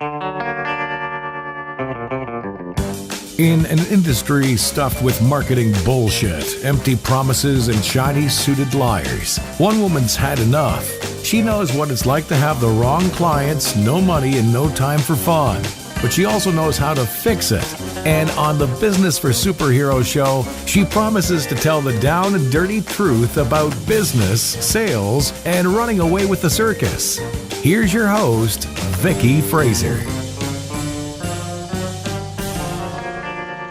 In an industry stuffed with marketing bullshit, empty promises, and shiny-suited liars, one woman's had enough. She knows what it's like to have the wrong clients, no money, and no time for fun. But she also knows how to fix it. And on the Business for Superheroes show, she promises to tell the down and dirty truth about business, sales, and running away with the circus. Here's your host, Vicky Fraser.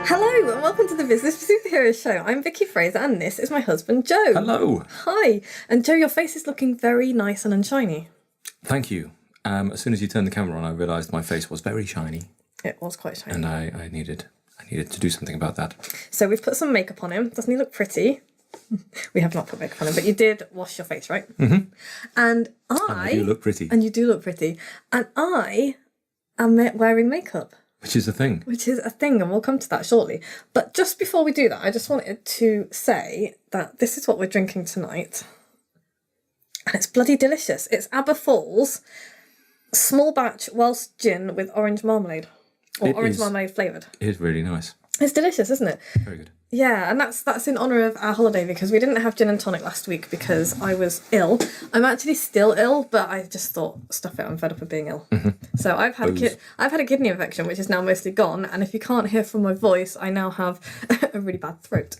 Hello and welcome to the Business for Superheroes show. I'm Vicky Fraser and this is my husband Joe. Hello. Hi. And Joe, your face is looking very nice and unshiny. Thank you. As soon as you turned the camera on, I realised my face was very shiny. It was quite shiny. And I needed to do something about that. So we've put some makeup on him. Doesn't he look pretty? We have not put makeup on him, but you did wash your face, right? Mm-hmm. And I do look pretty. And you do look pretty. And I am wearing makeup. Which is a thing. Which is a thing, and we'll come to that shortly. But just before we do that, I just wanted to say that this is what we're drinking tonight. And it's bloody delicious. It's Aberfoyle's small batch Welsh gin with orange marmalade. Or orange marmalade flavoured. It is really nice. It's delicious, isn't it? Very good. Yeah, and that's in honour of our holiday because we didn't have gin and tonic last week because I was ill. I'm actually still ill, but I just thought, stuff it, I'm fed up of being ill. Mm-hmm. So I've had a kidney infection, which is now mostly gone, and if you can't hear from my voice, I now have a really bad throat.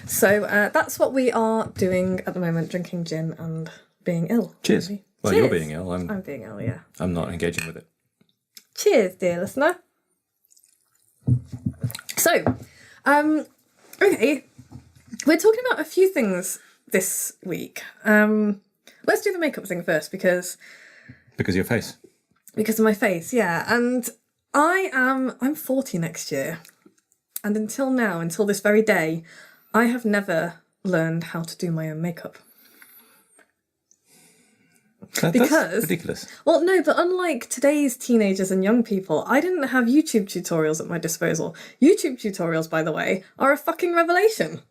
So that's what we are doing at the moment, drinking gin and being ill. Cheers. Maybe. Well, Cheers. you're being ill. I'm being ill, yeah. I'm not engaging with it. Cheers, dear listener. So, okay, we're talking about a few things this week. Let's do the makeup thing first because of your face. Because of my face, yeah. And I'm 40 next year. And until this very day, I have never learned how to do my own makeup. That's ridiculous. Well, no, but unlike today's teenagers and young people, I didn't have YouTube tutorials at my disposal. YouTube tutorials, by the way, are a fucking revelation.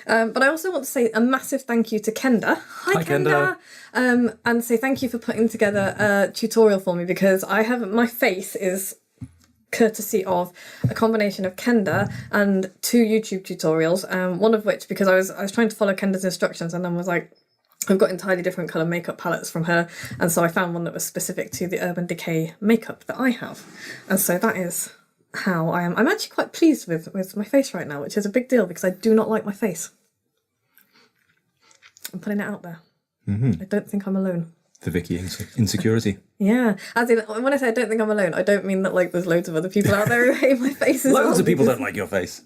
But I also want to say a massive thank you to Kenda. Hi Kenda. And say thank you for putting together a tutorial for me because my face is courtesy of a combination of Kenda and 2 YouTube tutorials. One of which because I was trying to follow Kenda's instructions and then was like, I've got entirely different colour makeup palettes from her, and so I found one that was specific to the Urban Decay makeup that I have. And so that is how I am. I'm actually quite pleased with my face right now, which is a big deal because I do not like my face. I'm putting it out there. Mm-hmm. I don't think I'm alone. The Vicky insecurity. Yeah. As in, when I say I don't think I'm alone, I don't mean that like there's loads of other people out there who hate my face as well. Loads of people don't like your face.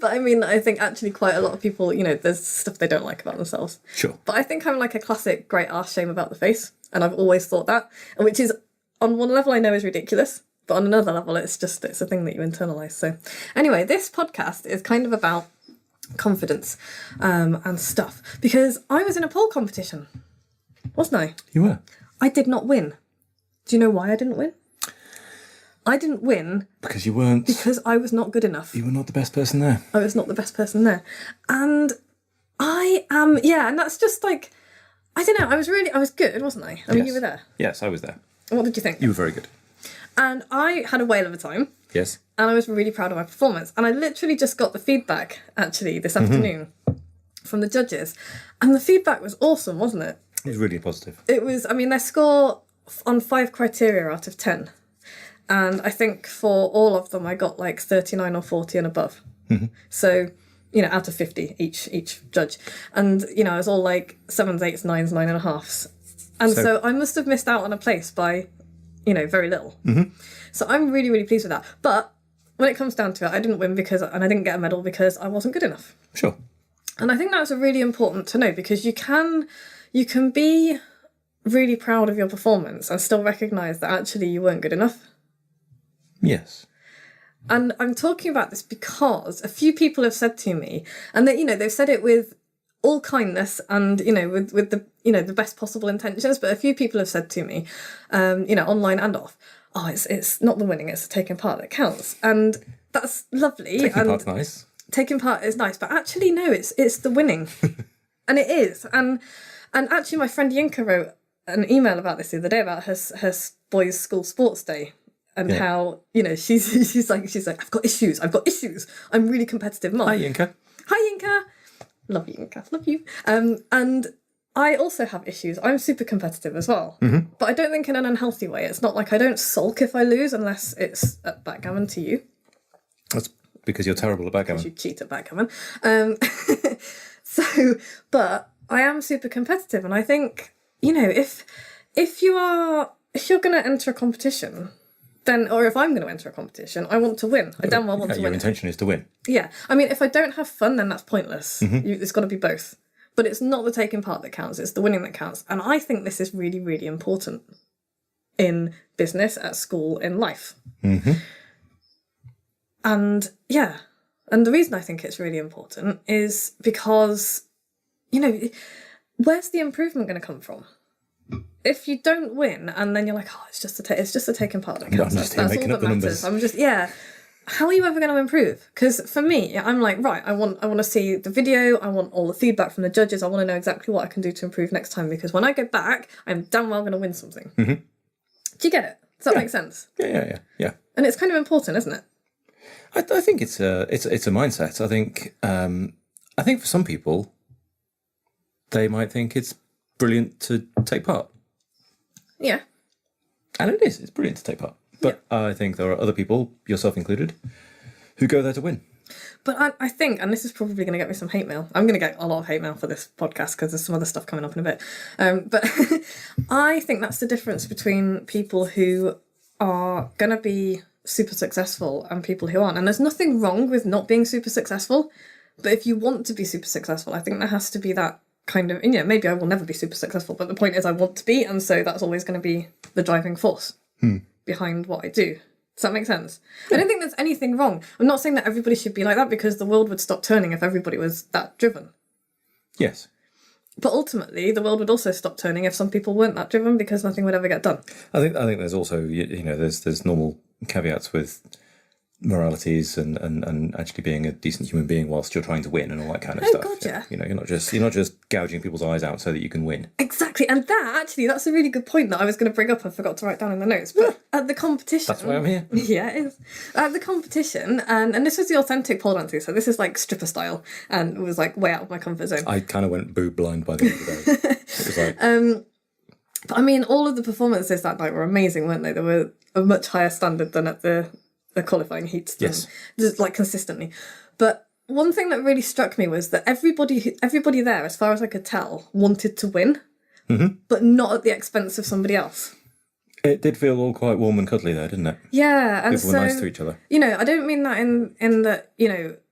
But I mean, I think actually quite a lot of people, there's stuff they don't like about themselves. Sure. But I think I'm like a classic great arse shame about the face. And I've always thought that. Which is, on one level I know is ridiculous. But on another level, it's a thing that you internalise. So anyway, this podcast is kind of about confidence and stuff. Because I was in a poll competition. Wasn't I? You were. I did not win. Do you know why I didn't win? I didn't win because you weren't. Because I was not good enough. You were not the best person there. I was not the best person there. And I am, and that's just like, I don't know, I was good, wasn't I? I mean, you were there. Yes, I was there. What did you think? You were very good. And I had a whale of a time. Yes. And I was really proud of my performance. And I literally just got the feedback, actually, this afternoon from the judges. And the feedback was awesome, wasn't it? It was really positive. It was, their score on 5 criteria out of 10. And I think for all of them, I got like 39 or 40 and above. Mm-hmm. So, out of 50 each judge. And, I was all like 7s, 8s, 9s, 9.5s. And so I must have missed out on a place by, very little. Mm-hmm. So I'm really, really pleased with that. But when it comes down to it, I didn't win and I didn't get a medal because I wasn't good enough. Sure. And I think that's really important to know because you can be really proud of your performance and still recognise that actually you weren't good enough. Yes. And I'm talking about this because a few people have said to me, and they, they've said it with all kindness and, with the, the best possible intentions, but a few people have said to me, online and off, oh, it's not the winning, it's the taking part that counts. And that's lovely. Taking part's nice. Taking part is nice, but actually, no, it's the winning. And it is. And actually, my friend Yinka wrote an email about this the other day about her boys' school sports day. And how, you know, she's like, I've got issues. I'm really competitive mom. Hi, Yinka. Hi, Yinka. Love you, Yinka. Love you. And I also have issues. I'm super competitive as well. Mm-hmm. But I don't think in an unhealthy way. It's not like I don't sulk if I lose unless it's at backgammon to you. That's because you're terrible at backgammon. You cheat at backgammon. But I am super competitive. And I think, you know, if you're going to enter a competition... or if I'm going to enter a competition, I want to win. I damn well want to win. Your intention is to win. Yeah. I mean, if I don't have fun, then that's pointless. Mm-hmm. It's got to be both. But it's not the taking part that counts. It's the winning that counts. And I think this is really, really important in business, at school, in life. Mm-hmm. And yeah. And the reason I think it's really important is because, you know, where's the improvement going to come from? If you don't win and then you're like, oh, it's just a taking part that counts. That's all that matters. I'm just, how are you ever going to improve? Because for me, I'm like, right, I want to see the video. I want all the feedback from the judges. I want to know exactly what I can do to improve next time. Because when I go back, I'm damn well going to win something. Mm-hmm. Do you get it? Does that make sense? Yeah. And it's kind of important, isn't it? I think it's a mindset. I think for some people, they might think it's brilliant to take part. Yeah. And it is. It's brilliant to take part. But I think there are other people, yourself included, who go there to win. But I think, and this is probably going to get me some hate mail. I'm going to get a lot of hate mail for this podcast because there's some other stuff coming up in a bit. But I think that's the difference between people who are going to be super successful and people who aren't. And there's nothing wrong with not being super successful. But if you want to be super successful, I think there has to be that kind of, maybe I will never be super successful, but the point is I want to be, and so that's always going to be the driving force behind what I do. Does that make sense? Yeah. I don't think there's anything wrong. I'm not saying that everybody should be like that, because the world would stop turning if everybody was that driven. Yes. But ultimately, the world would also stop turning if some people weren't that driven, because nothing would ever get done. I think there's also, there's normal caveats with moralities and actually being a decent human being whilst you're trying to win and all that kind of stuff. God, yeah. You're not just gouging people's eyes out so that you can win. Exactly, and that's a really good point that I was going to bring up. I forgot to write down in the notes. But at the competition, that's why I'm here. Yeah, it is. At the competition, and this was the authentic pole dancing, so this is like stripper style, and it was like way out of my comfort zone. I kind of went boob blind by the end of the day. It was like, but I mean, all of the performances that night were amazing, weren't they? They were a much higher standard than at the qualifying heats. Yes. Just like consistently. But one thing that really struck me was that everybody there, as far as I could tell, wanted to win, but not at the expense of somebody else. It did feel all quite warm and cuddly there, didn't it? Yeah. And people were nice to each other. I don't mean that in that,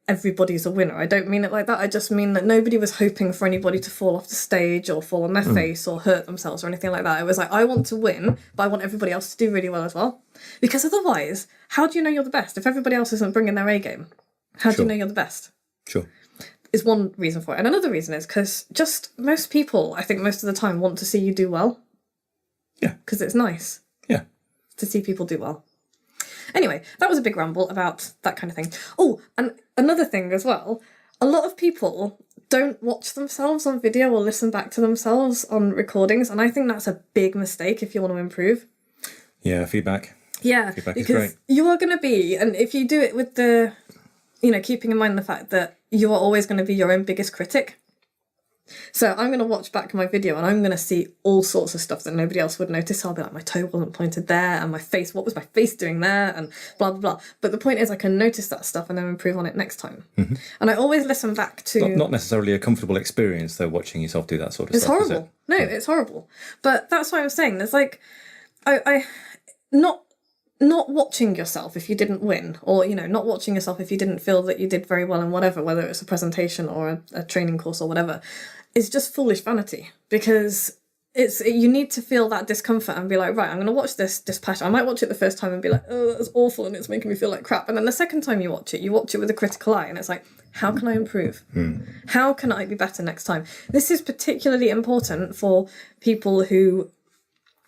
everybody's a winner. I don't mean it like that. I just mean that nobody was hoping for anybody to fall off the stage or fall on their face or hurt themselves or anything like that. It was like, I want to win, but I want everybody else to do really well as well. Because otherwise, how do you know you're the best? If everybody else isn't bringing their A game, how do you know you're the best? Sure. Is one reason for it. And another reason is because just most people, I think most of the time, want to see you do well. Yeah. Because it's nice. Yeah. To see people do well. Anyway, that was a big ramble about that kind of thing. Oh, and another thing as well, a lot of people don't watch themselves on video or listen back to themselves on recordings, and I think that's a big mistake if you want to improve. Yeah, feedback. Yeah, feedback because is great. You are going to be, and if you do it with the, keeping in mind the fact that you are always going to be your own biggest critic. So I'm going to watch back my video and I'm going to see all sorts of stuff that nobody else would notice. I'll be like, my toe wasn't pointed there, and my face, what was my face doing there, and blah, blah, blah. But the point is I can notice that stuff and then improve on it next time. Mm-hmm. And I always listen back to... Not necessarily a comfortable experience, though, watching yourself do that sort of it's stuff. It's horrible. No, it's horrible. But that's what I'm saying. There's like... Not watching yourself if you didn't win, or, not watching yourself if you didn't feel that you did very well in whatever, whether it's a presentation or a training course or whatever, is just foolish vanity, because you need to feel that discomfort and be like, right, I'm going to watch this passion. I might watch it the first time and be like, oh, that's awful and it's making me feel like crap. And then the second time you watch it with a critical eye and it's like, how can I improve? How can I be better next time? This is particularly important for people who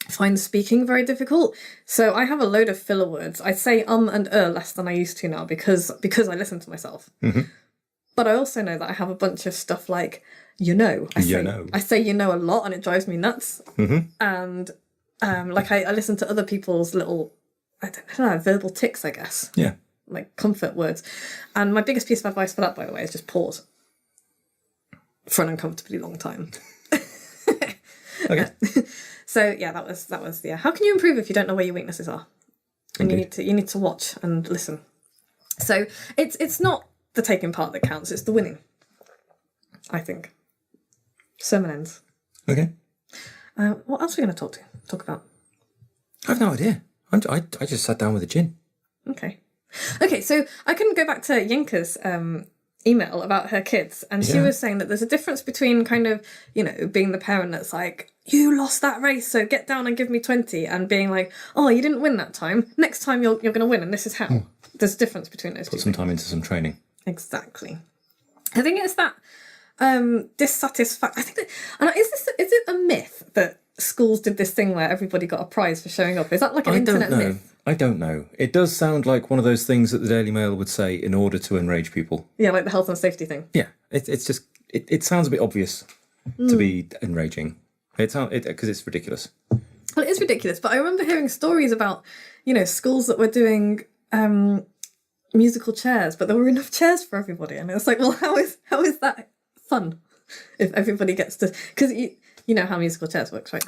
find speaking very difficult. So I have a load of filler words. I say and less than I used to now because I listen to myself. Mm-hmm. But I also know that I have a bunch of stuff like I say a lot, and it drives me nuts. And like I listen to other people's little, I don't know, verbal tics, I guess. Yeah. Like comfort words. And my biggest piece of advice for that, by the way, is just pause for an uncomfortably long time. Okay. So yeah, that was yeah. How can you improve if you don't know where your weaknesses are? And you need to watch and listen. So it's not the taking part that counts, it's the winning, I think. Sermon ends. Okay. What else are we going to talk about? I have no idea. I just sat down with a gin. Okay, so I can go back to Yinka's email about her kids, and she was saying that there's a difference between kind of, being the parent that's like, you lost that race, so get down and give me 20, and being like, oh, you didn't win that time, next time you're going to win, and this is how. There's a difference between those two. Put some time into some training. Exactly. I think it's that dissatisfaction. I think that, and is it a myth that schools did this thing where everybody got a prize for showing up? Is that like an internet myth? I don't know. It does sound like one of those things that the Daily Mail would say in order to enrage people. Yeah, like the health and safety thing. Yeah, it's just it sounds a bit obvious to be enraging. Because it's ridiculous. Well, it is ridiculous, but I remember hearing stories about schools that were doing musical chairs, but there were enough chairs for everybody, and it's like, well, how is that fun if everybody gets to? Because you know how musical chairs works, right?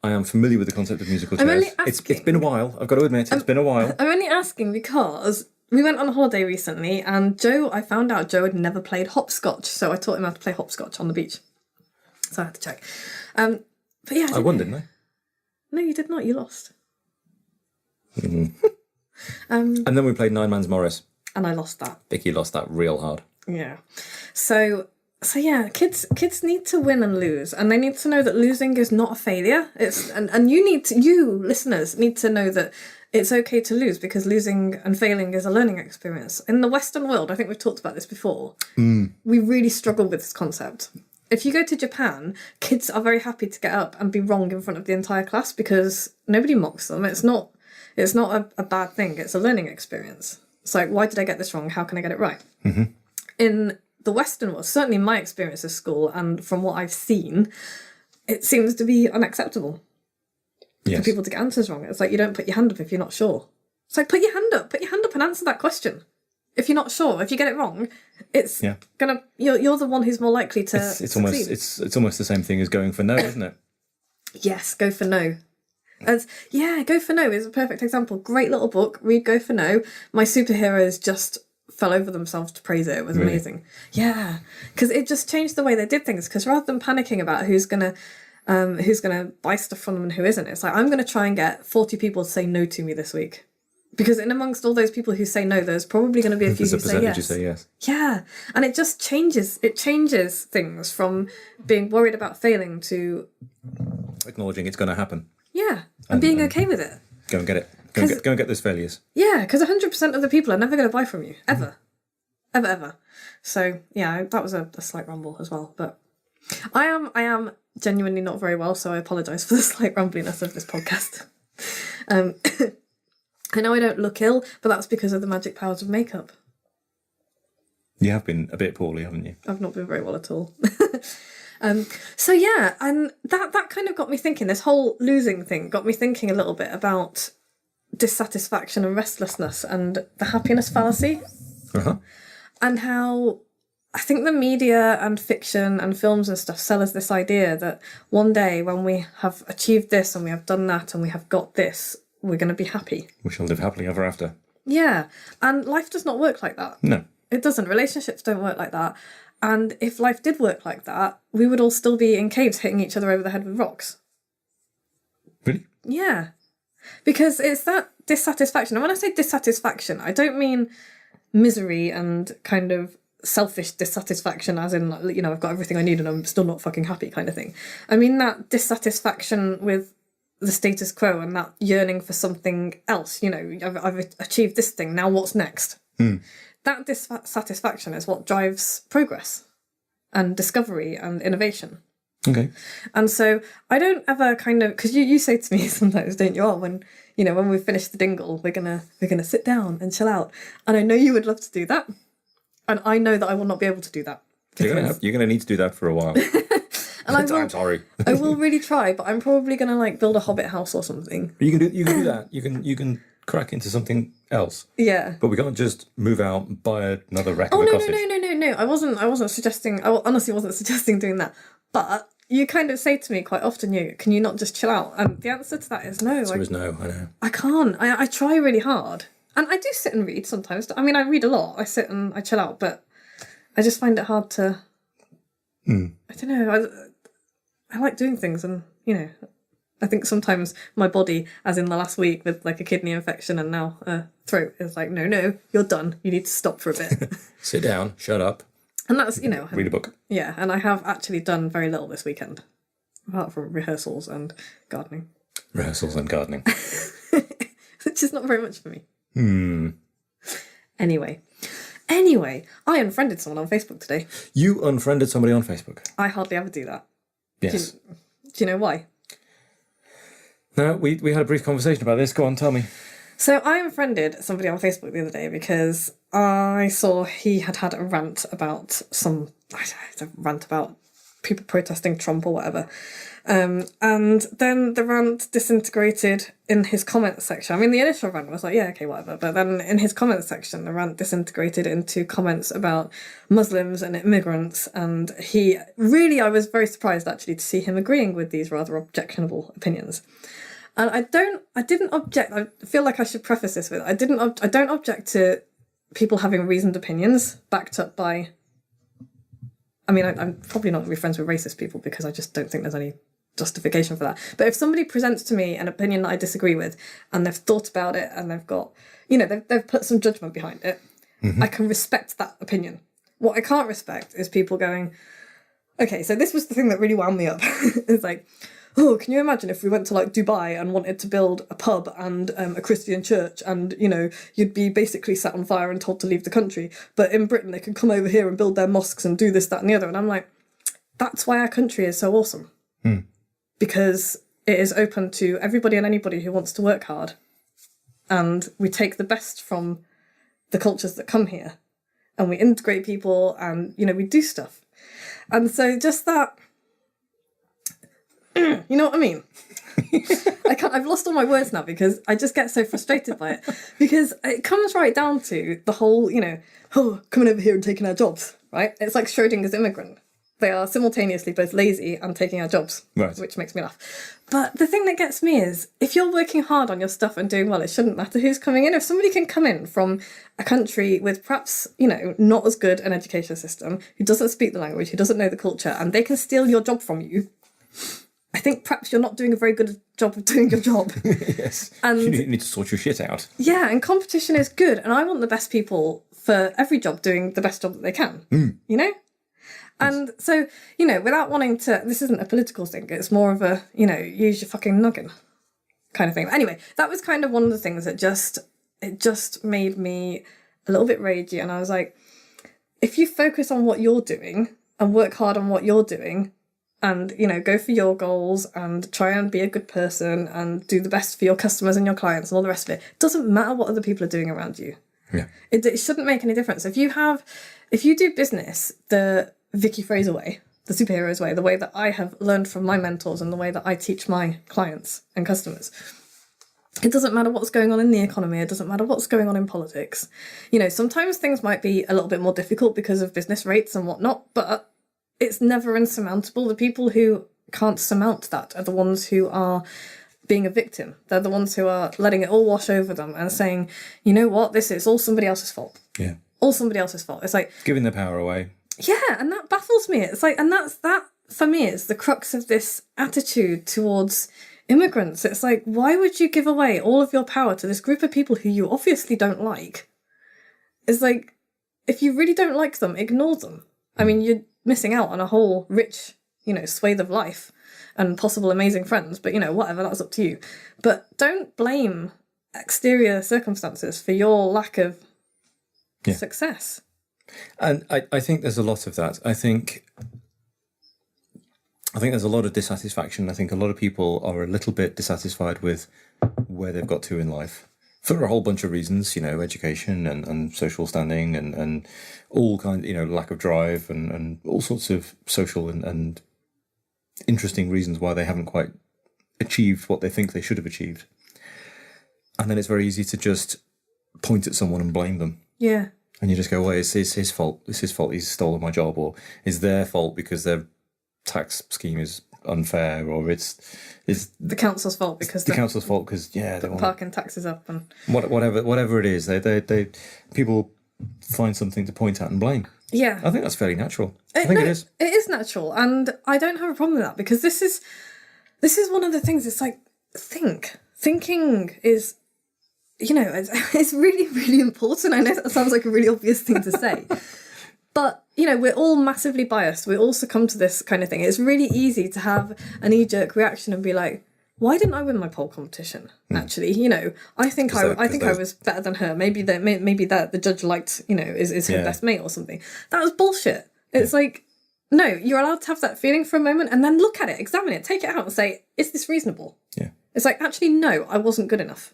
I am familiar with the concept of musical chairs. It's been a while. I've got to admit, it's been a while. I'm only asking because we went on a holiday recently, and I found out Joe had never played hopscotch, so I taught him how to play hopscotch on the beach. So I had to check. But yeah, I won, didn't I? No, you did not. You lost. And then we played Nine Man's Morris. And I lost that. Vicky lost that real hard. Yeah. So yeah, kids need to win and lose, and they need to know that losing is not a failure. And you listeners need to know that it's okay to lose, because losing and failing is a learning experience. In the Western world, I think we've talked about this before, we really struggle with this concept. If you go to Japan, kids are very happy to get up and be wrong in front of the entire class because nobody mocks them. It's not a bad thing. It's a learning experience. It's like, why did I get this wrong? How can I get it right? Mm-hmm. In the Western world, certainly my experience at school, and from what I've seen, it seems to be unacceptable for people to get answers wrong. It's like, you don't put your hand up if you're not sure. It's like, put your hand up and answer that question. If you're not sure, if you get it wrong, it's gonna you're the one who's more likely to succeed. It's almost the same thing as going for no, isn't it? Yes, Go for No. Go for No is a perfect example. Great little book. Read Go for No. My superheroes just fell over themselves to praise it. It was amazing. Yeah, because it just changed the way they did things. Because rather than panicking about who's gonna buy stuff from them and who isn't, it's like, I'm gonna try and get 40 people to say no to me this week. Because in amongst all those people who say no, there's probably going to be a few who say yes. Who say yes. Yeah, and it just changes. It changes things from being worried about failing to acknowledging it's going to happen. Yeah, and being okay with it. Go and get it. Go and get those failures. Yeah, because 100% of the people are never going to buy from you ever, ever. So yeah, that was a slight rumble as well. But I am genuinely not very well, so I apologise for the slight rumbliness of this podcast. I know I don't look ill, but that's because of the magic powers of makeup. You have been a bit poorly, haven't you? I've not been very well at all. So yeah, and that kind of got me thinking, this whole losing thing got me thinking a little bit about dissatisfaction and restlessness and the happiness fallacy. Uh-huh. And how I think the media and fiction and films and stuff sell us this idea that one day when we have achieved this and we have done that and we have got this, we're going to be happy. We shall live happily ever after. Yeah. And life does not work like that. No. It doesn't. Relationships don't work like that. And if life did work like that, we would all still be in caves hitting each other over the head with rocks. Really? Yeah. Because it's that dissatisfaction. And when I say dissatisfaction, I don't mean misery and kind of selfish dissatisfaction as in, I've got everything I need and I'm still not fucking happy kind of thing. I mean that dissatisfaction with the status quo and that yearning for something else. I've achieved this thing, now what's next? That dissatisfaction is what drives progress and discovery and innovation. Okay. And so I don't ever kind of, because you say to me sometimes, don't you, when we've finished the dingle, we're gonna sit down and chill out. And I know you would love to do that. And I know that I will not be able to do that. You're gonna need to do that for a while. And I'm sorry. I will really try, but I'm probably gonna like build a hobbit house or something. You can do that. You can crack into something else. Yeah. But we can't just move out and buy another wreck of a no, cottage. no. I wasn't suggesting. I honestly wasn't suggesting doing that. But you kind of say to me quite often, can you not just chill out? And the answer to that is no. So is no. I know. I can't. I try really hard, and I do sit and read sometimes. I mean, I read a lot. I sit and I chill out, but I just find it hard to. I don't know. I like doing things, and I think sometimes my body, as in the last week with like a kidney infection and now a throat, is like, no, you're done. You need to stop for a bit. Sit down, shut up. And that's, read a book. Yeah, and I have actually done very little this weekend, apart from rehearsals and gardening. Rehearsals and gardening. Which is not very much for me. Anyway, I unfriended someone on Facebook today. You unfriended somebody on Facebook? I hardly ever do that. Yes. Do you know why? No, we had a brief conversation about this. Go on, tell me. So I unfriended somebody on Facebook the other day because I saw he had a rant about people protesting Trump or whatever. And then the rant disintegrated in his comments section. I mean, the initial rant was like, yeah, okay, whatever. But then in his comments section, the rant disintegrated into comments about Muslims and immigrants. And I was very surprised actually to see him agreeing with these rather objectionable opinions. And I didn't object. I feel like I should preface this with, I don't object to people having reasoned opinions backed up by, I mean, I'm probably not going to be friends with racist people because I just don't think there's any justification for that. But if somebody presents to me an opinion that I disagree with and they've thought about it and they've got, they've put some judgment behind it, I can respect that opinion. What I can't respect is people going, okay, so this was the thing that really wound me up. It's like, oh, can you imagine if we went to like Dubai and wanted to build a pub and a Christian church and, you'd be basically set on fire and told to leave the country. But in Britain, they could come over here and build their mosques and do this, that and the other. And I'm like, that's why our country is so awesome. Because it is open to everybody and anybody who wants to work hard. And we take the best from the cultures that come here. And we integrate people and, we do stuff. And so just that... You know what I mean? I've lost all my words now because I just get so frustrated by it. Because it comes right down to the whole, coming over here and taking our jobs, right? It's like Schrodinger's immigrant. They are simultaneously both lazy and taking our jobs, right, which makes me laugh. But the thing that gets me is, if you're working hard on your stuff and doing well, it shouldn't matter who's coming in. If somebody can come in from a country with perhaps, not as good an education system, who doesn't speak the language, who doesn't know the culture, and they can steal your job from you, I think perhaps you're not doing a very good job of doing your job. Yes. And you need to sort your shit out. Yeah, and competition is good. And I want the best people for every job doing the best job that they can, And so, without wanting to, this isn't a political thing, it's more of a, use your fucking noggin kind of thing. But anyway, that was kind of one of the things that just made me a little bit ragey. And I was like, if you focus on what you're doing and work hard on what you're doing, and, go for your goals and try and be a good person and do the best for your customers and your clients and all the rest of it. It doesn't matter what other people are doing around you. Yeah. It shouldn't make any difference. If you do business the Vicky Fraser way, the superheroes way, the way that I have learned from my mentors and the way that I teach my clients and customers, it doesn't matter what's going on in the economy. It doesn't matter what's going on in politics. Sometimes things might be a little bit more difficult because of business rates and whatnot, but it's never insurmountable. The people who can't surmount that are the ones who are being a victim. They're the ones who are letting it all wash over them and saying, you know what, this is all somebody else's fault. Yeah. All somebody else's fault. It's like... giving the power away. Yeah, and that baffles me. It's like, and that, for me, is the crux of this attitude towards immigrants. It's like, why would you give away all of your power to this group of people who you obviously don't like? It's like, if you really don't like them, ignore them. I mean, you're missing out on a whole rich, swathe of life and possible amazing friends, but, whatever, that's up to you. But don't blame exterior circumstances for your lack of success. And I think there's a lot of that. I think there's a lot of dissatisfaction. I think a lot of people are a little bit dissatisfied with where they've got to in life. for a whole bunch of reasons, education and social standing and all kinds, lack of drive and all sorts of social and interesting reasons why they haven't quite achieved what they think they should have achieved. And then it's very easy to just point at someone and blame them. Yeah. And you just go, well, it's his fault. It's his fault he's stolen my job, or it's their fault because their tax scheme is unfair, or it's the council's fault because the council's fault because they put parking taxes up and whatever it is. They people find something to point at and blame. Yeah, I think that's fairly natural. I think it is. It is natural, and I don't have a problem with that because this is one of the things. It's like thinking is. It's really, really important. I know that sounds like a really obvious thing to say. But, we're all massively biased. We all succumb to this kind of thing. It's really easy to have a knee-jerk reaction and be like, why didn't I win my poll competition? Actually, I think I was better than her. Maybe that the judge liked, is her best mate or something. That was bullshit. It's like, no, you're allowed to have that feeling for a moment and then look at it, examine it, take it out and say, is this reasonable? Yeah. It's like, actually, no, I wasn't good enough.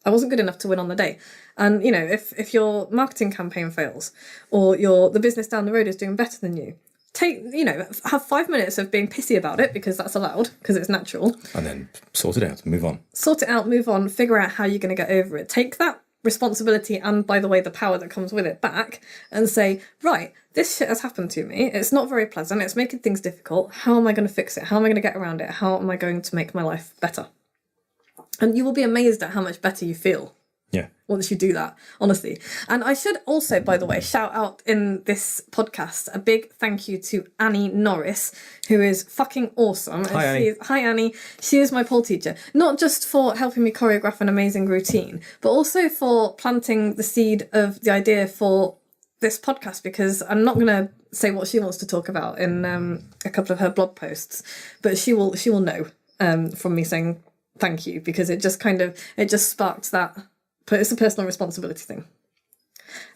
I wasn't good enough to win on the day. And, if your marketing campaign fails or the business down the road is doing better than you, have 5 minutes of being pissy about it because that's allowed, because it's natural. And then sort it out, move on. Sort it out, move on, figure out how you're going to get over it. Take that responsibility and, by the way, the power that comes with it back and say, right, this shit has happened to me. It's not very pleasant. It's making things difficult. How am I going to fix it? How am I going to get around it? How am I going to make my life better? And you will be amazed at how much better you feel. Yeah. Once you do that, honestly. And I should also, by the way, shout out in this podcast a big thank you to Annie Norris, who is fucking awesome. Hi, Annie. Hi, Annie. She is my pole teacher. Not just for helping me choreograph an amazing routine, but also for planting the seed of the idea for this podcast, because I'm not going to say what she wants to talk about in a couple of her blog posts, but she will know from me saying thank you, because it just sparked that. But it's a personal responsibility thing.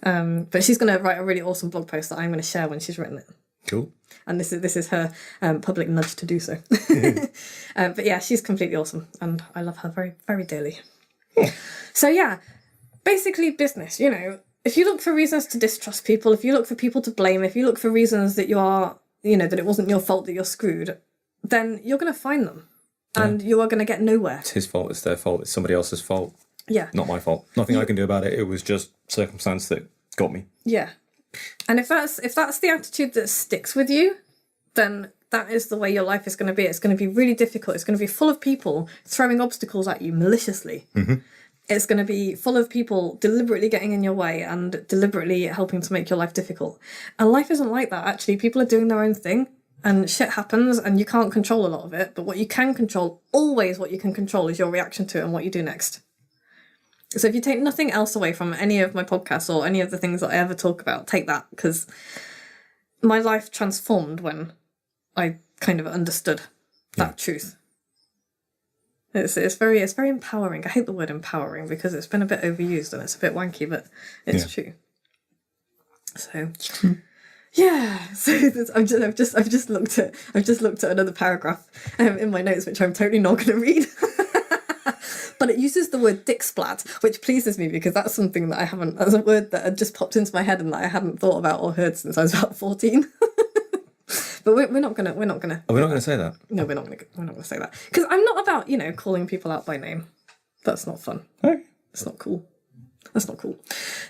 But she's going to write a really awesome blog post that I'm going to share when she's written it. Cool. And this is her public nudge to do so. But yeah, she's completely awesome, and I love her very, very dearly. So yeah, basically business. If you look for reasons to distrust people, if you look for people to blame, if you look for reasons that you are, that it wasn't your fault that you're screwed, then you're going to find them. And you are going to get nowhere. It's his fault, it's their fault, it's somebody else's fault. Yeah. Not my fault. Nothing I can do about it. It was just circumstance that got me. Yeah. And if that's the attitude that sticks with you, then that is the way your life is going to be. It's going to be really difficult. It's going to be full of people throwing obstacles at you maliciously. Mm-hmm. It's going to be full of people deliberately getting in your way and deliberately helping to make your life difficult. And life isn't like that, actually. People are doing their own thing. And shit happens and you can't control a lot of it. But what you can control, always what you can control, is your reaction to it and what you do next. So if you take nothing else away from any of my podcasts or any of the things that I ever talk about, take that, because my life transformed when I kind of understood that truth. It's very empowering. I hate the word empowering because it's been a bit overused and it's a bit wanky, but it's true. So it's true. Yeah, so I've just looked at another paragraph in my notes, which I'm totally not going to read. But it uses the word dick splat, which pleases me because that's something that that's a word that had just popped into my head and that I hadn't thought about or heard since I was about 14. But we're not gonna. Are we not gonna say that? No, we're not gonna say that because I'm not about calling people out by name. That's not fun. Okay. It's not cool. That's not cool.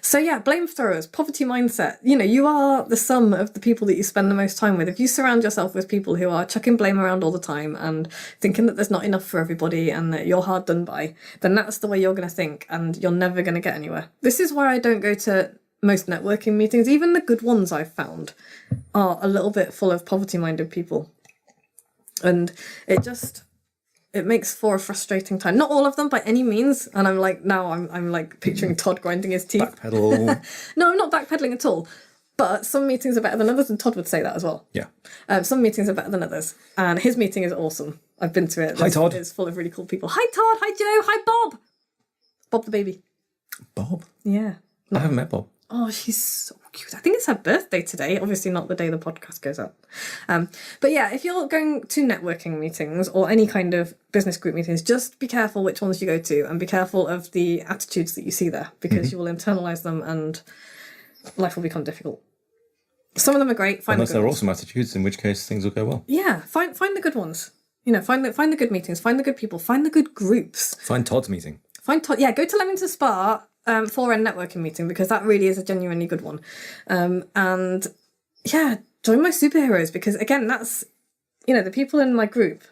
So yeah, blame throwers, poverty mindset. You are the sum of the people that you spend the most time with. If you surround yourself with people who are chucking blame around all the time and thinking that there's not enough for everybody and that you're hard done by, then that's the way you're going to think and you're never going to get anywhere. This is why I don't go to most networking meetings. Even the good ones I've found are a little bit full of poverty-minded people. And it makes for a frustrating time. Not all of them by any means. And I'm like picturing Todd grinding his teeth. Backpedal. No, I'm not backpedaling at all. But some meetings are better than others, and Todd would say that as well. Yeah. Some meetings are better than others. And his meeting is awesome. I've been to it. Hi, Todd. It's full of really cool people. Hi, Todd. Hi, Joe. Hi, Bob. Bob the baby. Bob? Yeah. I haven't met Bob. Oh, she's so cute. I think it's her birthday today. Obviously not the day the podcast goes up. But yeah, if you're going to networking meetings or any kind of business group meetings, just be careful which ones you go to and be careful of the attitudes that you see there, because you will internalize them and life will become difficult. Some of them are great. Unless they're awesome attitudes, in which case things will go well. Yeah, find the good ones. Find the good meetings, find the good people, find the good groups. Find Todd's meeting. Go to Leamington Spa for a networking meeting, because that really is a genuinely good one. And yeah, join my superheroes, because again, that's, the people in my group,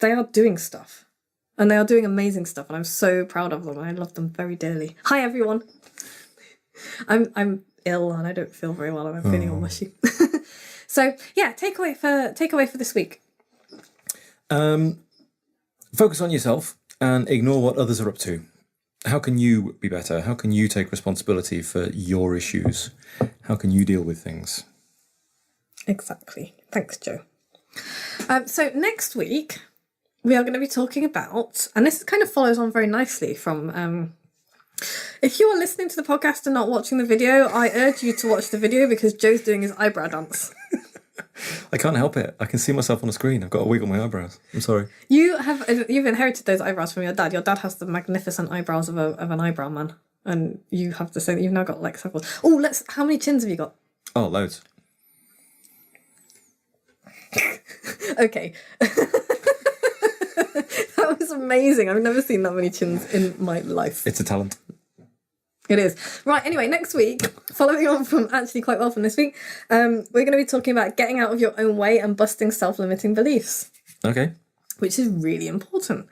they are doing stuff and they are doing amazing stuff, and I'm so proud of them. I love them very dearly. Hi everyone. I'm ill and I don't feel very well and I'm feeling all mushy. So yeah, takeaway for this week. Focus on yourself and ignore what others are up to. How can you be better? How can you take responsibility for your issues? How can you deal with things? Exactly. Thanks, Joe. So next week, we are going to be talking about, and this kind of follows on very nicely from, if you are listening to the podcast and not watching the video, I urge you to watch the video, because Joe's doing his eyebrow dance. I can't help it. I can see myself on the screen. I've got to wiggle my eyebrows. I'm sorry. You've inherited those eyebrows from your dad. Your dad has the magnificent eyebrows of an eyebrow man, and you have to say that you've now got like several. Oh, how many chins have you got? Oh, loads. Okay. That was amazing. I've never seen that many chins in my life. It's a talent. It is. Right, anyway, next week, following on from actually quite well from this week, we're going to be talking about getting out of your own way and busting self-limiting beliefs. Okay. Which is really important.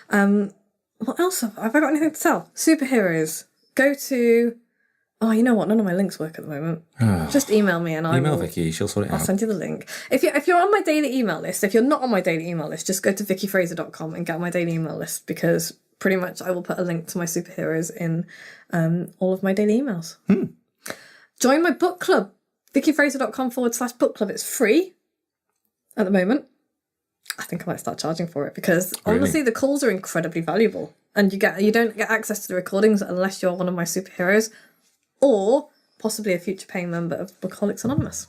What else? Have I got anything to tell? Superheroes. Go to... Oh, you know what? None of my links work at the moment. Just email me and Email Vicky, she'll sort it out. I'll send you the link. If you're on my daily email list, if you're not on my daily email list, just go to vickyfraser.com and get on my daily email list, because pretty much I will put a link to my superheroes in all of my daily emails. Join my book club, vickyfraser.com/book club. It's free at the moment. I think I might start charging for it, because honestly, the calls are incredibly valuable, and you don't get access to the recordings unless you're one of my superheroes, or possibly a future paying member of Bookaholics Anonymous.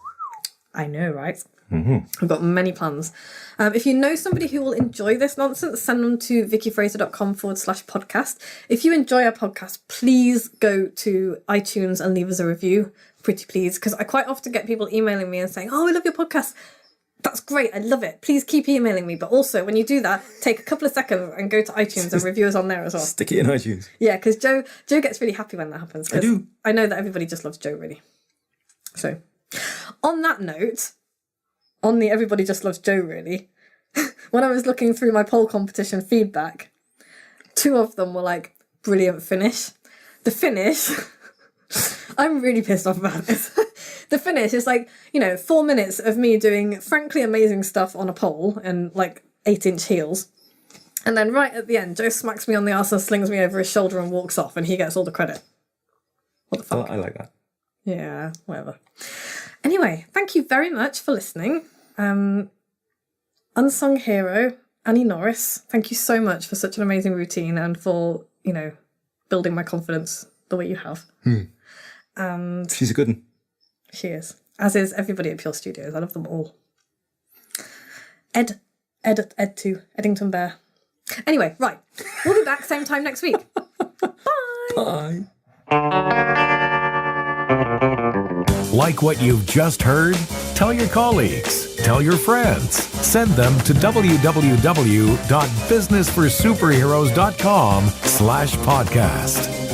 I know, right? I've got many plans. If you know somebody who will enjoy this nonsense, send them to vickyfraser.com/podcast. If you enjoy our podcast, please go to iTunes and leave us a review. Pretty please, because I quite often get people emailing me and saying, "Oh, I love your podcast. That's great. I love it. Please keep emailing me." But also, when you do that, take a couple of seconds and go to iTunes and review us on there as well. Stick it in iTunes. Yeah, because Joe gets really happy when that happens. I do. I know that everybody just loves Joe, really. So, on that note, on the everybody just loves Joe, really, when I was looking through my poll competition feedback, 2 of them were like, brilliant finish. The finish, I'm really pissed off about this. The finish is like, 4 minutes of me doing frankly amazing stuff on a pole and like 8-inch heels. And then right at the end, Joe smacks me on the arse and slings me over his shoulder and walks off, and he gets all the credit. What the fuck? Oh, I like that. Yeah, whatever. Anyway, thank you very much for listening. Unsung hero, Annie Norris, thank you so much for such an amazing routine and for, building my confidence the way you have. And she's a good one. She is. As is everybody at Pure Studios. I love them all. Ed2, Eddington Bear. Anyway, right. We'll be back same time next week. Bye. Bye. Like what you've just heard? Tell your colleagues. Tell your friends. Send them to www.businessforsuperheroes.com/podcast.